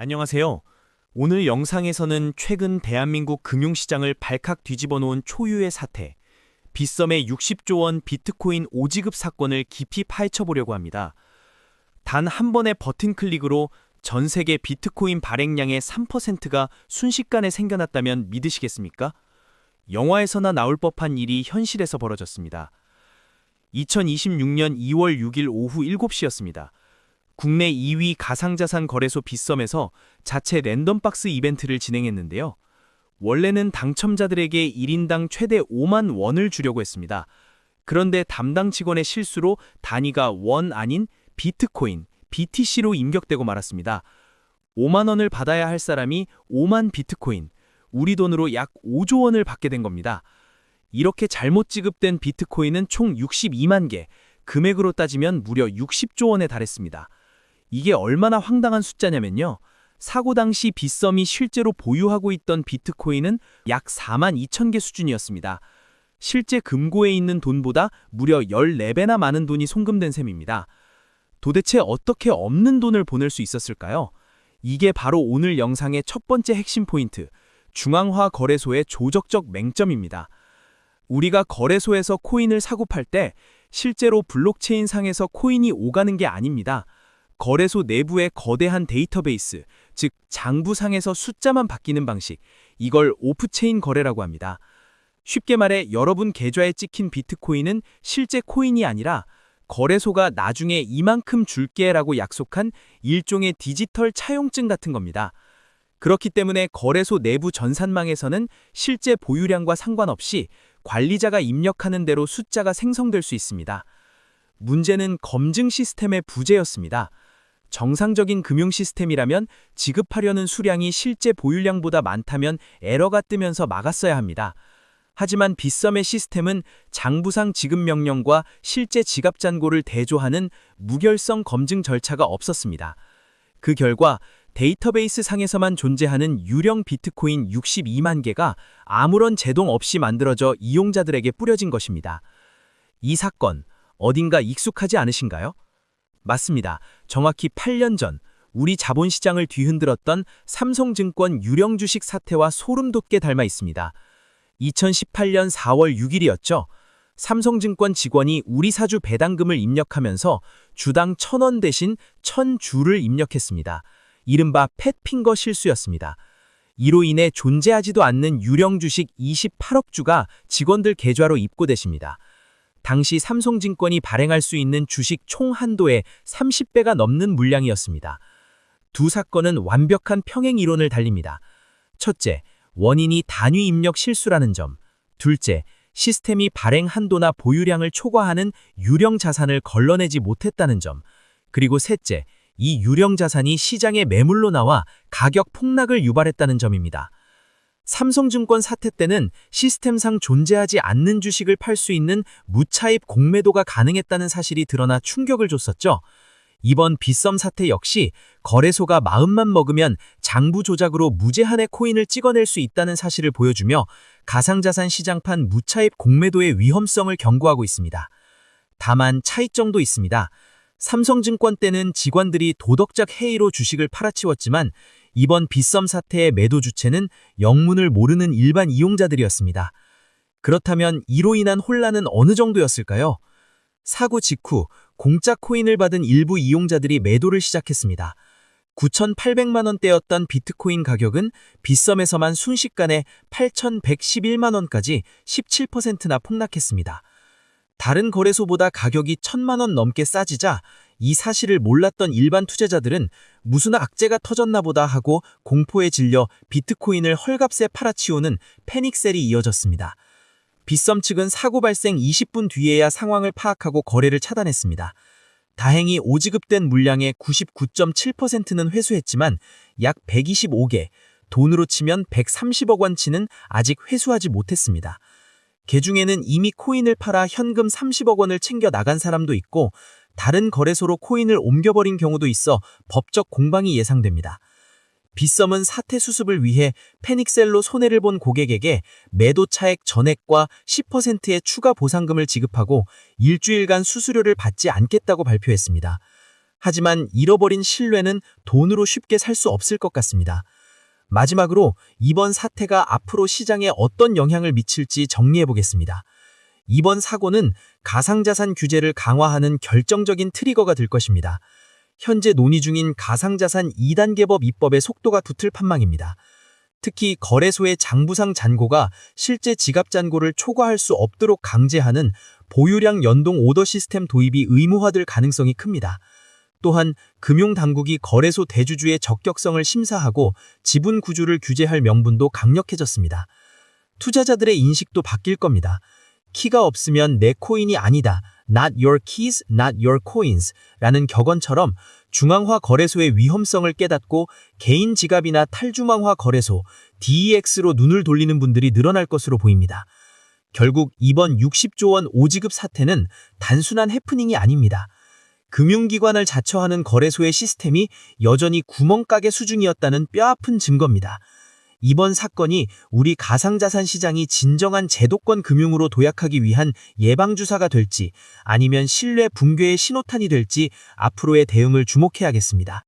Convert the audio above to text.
안녕하세요. 오늘 영상에서는 최근 대한민국 금융시장을 발칵 뒤집어 놓은 초유의 사태, 빗썸의 60조 원 비트코인 오지급 사건을 깊이 파헤쳐 보려고 합니다. 단 한 번의 버튼 클릭으로 전 세계 비트코인 발행량의 3%가 순식간에 생겨났다면 믿으시겠습니까? 영화에서나 나올 법한 일이 현실에서 벌어졌습니다. 2026년 2월 6일 오후 7시였습니다. 국내 2위 가상자산 거래소 빗썸에서 자체 랜덤박스 이벤트를 진행했는데요. 원래는 당첨자들에게 1인당 최대 5만 원을 주려고 했습니다. 그런데 담당 직원의 실수로 단위가 원 아닌 비트코인, BTC로 입력되고 말았습니다. 5만 원을 받아야 할 사람이 5만 비트코인, 우리 돈으로 약 5조 원을 받게 된 겁니다. 이렇게 잘못 지급된 비트코인은 총 62만 개, 금액으로 따지면 무려 60조 원에 달했습니다. 이게 얼마나 황당한 숫자냐면요. 사고 당시 빗썸이 실제로 보유하고 있던 비트코인은 약 4만 2천 개 수준이었습니다. 실제 금고에 있는 돈보다 무려 14배나 많은 돈이 송금된 셈입니다. 도대체 어떻게 없는 돈을 보낼 수 있었을까요? 이게 바로 오늘 영상의 첫 번째 핵심 포인트, 중앙화 거래소의 조적적 맹점입니다. 우리가 거래소에서 코인을 사고 팔 때 실제로 블록체인 상에서 코인이 오가는 게 아닙니다. 거래소 내부의 거대한 데이터베이스, 즉 장부상에서 숫자만 바뀌는 방식, 이걸 오프체인 거래라고 합니다. 쉽게 말해 여러분 계좌에 찍힌 비트코인은 실제 코인이 아니라 거래소가 나중에 이만큼 줄게라고 약속한 일종의 디지털 차용증 같은 겁니다. 그렇기 때문에 거래소 내부 전산망에서는 실제 보유량과 상관없이 관리자가 입력하는 대로 숫자가 생성될 수 있습니다. 문제는 검증 시스템의 부재였습니다. 정상적인 금융 시스템이라면 지급하려는 수량이 실제 보유량보다 많다면 에러가 뜨면서 막았어야 합니다. 하지만 빗썸의 시스템은 장부상 지급 명령과 실제 지갑 잔고를 대조하는 무결성 검증 절차가 없었습니다. 그 결과 데이터베이스 상에서만 존재하는 유령 비트코인 62만 개가 아무런 제동 없이 만들어져 이용자들에게 뿌려진 것입니다. 이 사건, 어딘가 익숙하지 않으신가요? 맞습니다. 정확히 8년 전 우리 자본시장을 뒤흔들었던 삼성증권 유령 주식 사태와 소름 돋게 닮아 있습니다. 2018년 4월 6일이었죠. 삼성증권 직원이 우리 사주 배당금을 입력하면서 주당 1,000원 대신 1,000주를 입력했습니다. 이른바 팻핑거 실수였습니다. 이로 인해 존재하지도 않는 유령 주식 28억 주가 직원들 계좌로 입고되십니다. 당시 삼성증권이 발행할 수 있는 주식 총 한도의 30배가 넘는 물량이었습니다. 두 사건은 완벽한 평행 이론을 달립니다. 첫째, 원인이 단위 입력 실수라는 점. 둘째, 시스템이 발행 한도나 보유량을 초과하는 유령 자산을 걸러내지 못했다는 점. 그리고 셋째, 이 유령 자산이 시장에 매물로 나와 가격 폭락을 유발했다는 점입니다. 삼성증권 사태 때는 시스템상 존재하지 않는 주식을 팔 수 있는 무차입 공매도가 가능했다는 사실이 드러나 충격을 줬었죠. 이번 빗썸 사태 역시 거래소가 마음만 먹으면 장부 조작으로 무제한의 코인을 찍어낼 수 있다는 사실을 보여주며 가상자산 시장판 무차입 공매도의 위험성을 경고하고 있습니다. 다만 차이점도 있습니다. 삼성증권 때는 직원들이 도덕적 해이로 주식을 팔아치웠지만 이번 빗썸 사태의 매도 주체는 영문을 모르는 일반 이용자들이었습니다. 그렇다면 이로 인한 혼란은 어느 정도였을까요? 사고 직후 공짜 코인을 받은 일부 이용자들이 매도를 시작했습니다. 9,800만 원대였던 비트코인 가격은 빗썸에서만 순식간에 8,111만 원까지 17%나 폭락했습니다. 다른 거래소보다 가격이 1,000만 원 넘게 싸지자 이 사실을 몰랐던 일반 투자자들은 무슨 악재가 터졌나 보다 하고 공포에 질려 비트코인을 헐값에 팔아치우는 패닉셀이 이어졌습니다. 빗썸 측은 사고 발생 20분 뒤에야 상황을 파악하고 거래를 차단했습니다. 다행히 오지급된 물량의 99.7%는 회수했지만 약 125개, 돈으로 치면 130억 원치는 아직 회수하지 못했습니다. 개중에는 이미 코인을 팔아 현금 30억 원을 챙겨 나간 사람도 있고 다른 거래소로 코인을 옮겨버린 경우도 있어 법적 공방이 예상됩니다. 빗썸은 사태 수습을 위해 패닉셀로 손해를 본 고객에게 매도 차액 전액과 10%의 추가 보상금을 지급하고 일주일간 수수료를 받지 않겠다고 발표했습니다. 하지만 잃어버린 신뢰는 돈으로 쉽게 살 수 없을 것 같습니다. 마지막으로 이번 사태가 앞으로 시장에 어떤 영향을 미칠지 정리해 보겠습니다. 이번 사고는 가상자산 규제를 강화하는 결정적인 트리거가 될 것입니다. 현재 논의 중인 가상자산 2단계법 입법의 속도가 붙을 판망입니다. 특히 거래소의 장부상 잔고가 실제 지갑 잔고를 초과할 수 없도록 강제하는 보유량 연동 오더 시스템 도입이 의무화될 가능성이 큽니다. 또한 금융당국이 거래소 대주주의 적격성을 심사하고 지분 구조를 규제할 명분도 강력해졌습니다. 투자자들의 인식도 바뀔 겁니다. 키가 없으면 내 코인이 아니다. Not your keys, not your coins 라는 격언처럼 중앙화 거래소의 위험성을 깨닫고 개인 지갑이나 탈중앙화 거래소 DEX로 눈을 돌리는 분들이 늘어날 것으로 보입니다. 결국 이번 60조 원 오지급 사태는 단순한 해프닝이 아닙니다. 금융기관을 자처하는 거래소의 시스템이 여전히 구멍가게 수준이었다는 뼈아픈 증거입니다. 이번 사건이 우리 가상자산 시장이 진정한 제도권 금융으로 도약하기 위한 예방주사가 될지 아니면 신뢰 붕괴의 신호탄이 될지 앞으로의 대응을 주목해야겠습니다.